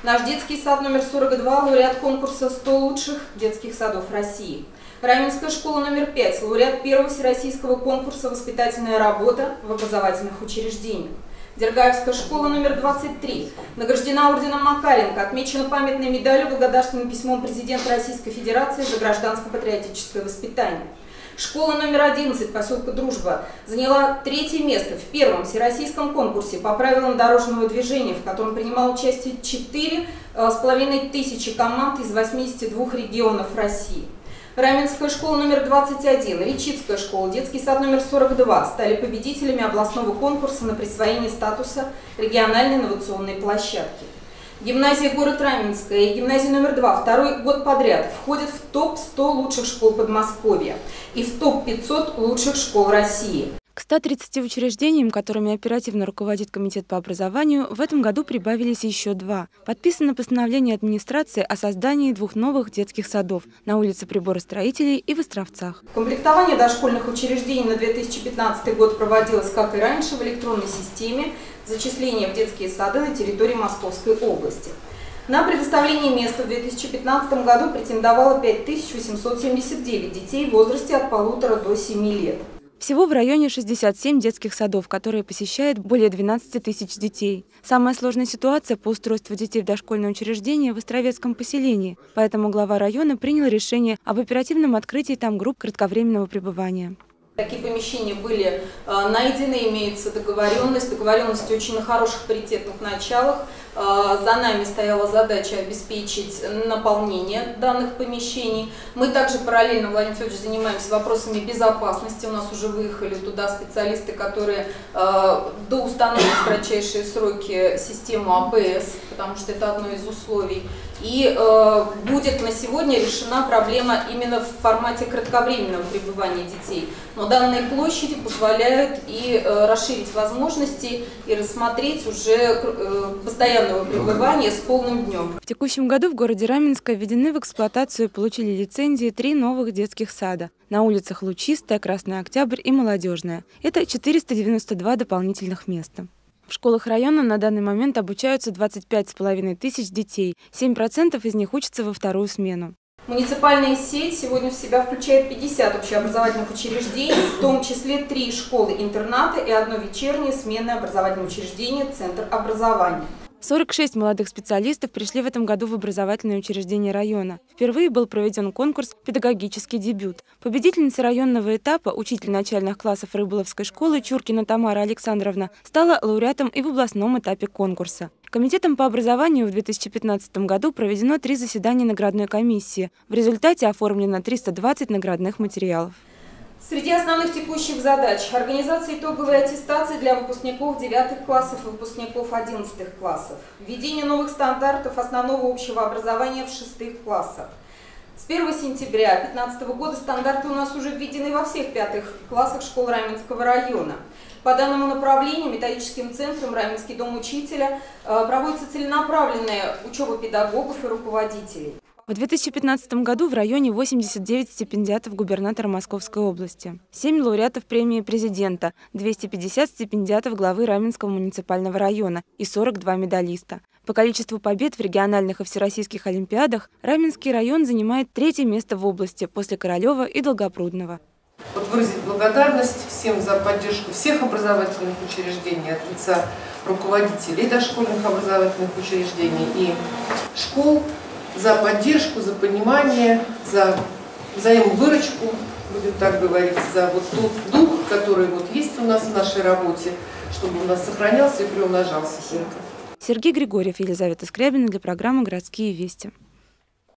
Наш детский сад номер 42, лауреат конкурса «100 лучших детских садов России». Раменская школа номер 5, лауреат первого всероссийского конкурса «Воспитательная работа в образовательных учреждениях». Дергаевская школа номер 23, награждена орденом Макаренко, отмечена памятной медалью, благодарственным письмом президента Российской Федерации за гражданско-патриотическое воспитание. Школа номер 11 поселка Дружба заняла 3-е место в первом всероссийском конкурсе по правилам дорожного движения, в котором принимало участие 4500 команд из 82 регионов России. Раменская школа номер 21, Речицкая школа, детский сад номер 42 стали победителями областного конкурса на присвоение статуса региональной инновационной площадки. Гимназия город Раменская и гимназия номер 2 второй год подряд входят в топ-100 лучших школ Подмосковья и в топ-500 лучших школ России. К 130 учреждениям, которыми оперативно руководит Комитет по образованию, в этом году прибавились еще 2. Подписано постановление администрации о создании 2 новых детских садов на улице Приборостроителей и в Островцах. Комплектование дошкольных учреждений на 2015 год проводилось, как и раньше, в электронной системе зачисления в детские сады на территории Московской области. На предоставление места в 2015 году претендовало 5879 детей в возрасте от 1,5 до 7 лет. Всего в районе 67 детских садов, которые посещают более 12 тысяч детей. Самая сложная ситуация по устройству детей в дошкольное учреждение в Островецком поселении. Поэтому глава района принял решение об оперативном открытии там групп кратковременного пребывания. Такие помещения были найдены, имеется договоренность очень на хороших паритетных началах. За нами стояла задача обеспечить наполнение данных помещений. Мы также параллельно, Владимир Федорович, занимаемся вопросами безопасности. У нас уже выехали туда специалисты, которые доустановят в кратчайшие сроки систему АБС, потому что это одно из условий. И будет на сегодня решена проблема именно в формате кратковременного пребывания детей. Но данные площади позволяют и расширить возможности, и рассмотреть уже постоянного пребывания с полным днем. В текущем году в городе Раменское введены в эксплуатацию и получили лицензии 3 новых детских сада. На улицах Лучистая, Красный Октябрь и Молодежная. Это 492 дополнительных места. В школах района на данный момент обучаются 25,5 тысяч детей. 7% из них учатся во 2-ю смену. Муниципальная сеть сегодня в себя включает 50 общеобразовательных учреждений, в том числе 3 школы-интерната и 1 вечернее сменное образовательное учреждение «Центр образования». 46 молодых специалистов пришли в этом году в образовательные учреждения района. Впервые был проведен конкурс «Педагогический дебют». Победительница районного этапа, учитель начальных классов Рыболовской школы Чуркина Тамара Александровна, стала лауреатом и в областном этапе конкурса. Комитетом по образованию в 2015 году проведено 3 заседания наградной комиссии. В результате оформлено 320 наградных материалов. Среди основных текущих задач – организация итоговой аттестации для выпускников 9 классов и выпускников 11 классов, введение новых стандартов основного общего образования в 6 классах. С 1 сентября 2015 года стандарты у нас уже введены во всех 5 классах школ Раменского района. По данному направлению методическим центром «Раменский дом учителя» проводится целенаправленная учеба педагогов и руководителей. В 2015 году в районе 89 стипендиатов губернатора Московской области, 7 лауреатов премии президента, 250 стипендиатов главы Раменского муниципального района и 42 медалиста. По количеству побед в региональных и всероссийских олимпиадах Раменский район занимает 3-е место в области после Королева и Долгопрудного. Выразить благодарность всем за поддержку всех образовательных учреждений от лица руководителей дошкольных образовательных учреждений и школ, за поддержку, за понимание, за взаимовыручку, будем так говорить, за вот тот дух, который вот есть у нас в нашей работе, чтобы у нас сохранялся и приумножался только. Сергей Григорьев, Елизавета Скрябина для программы «Городские вести».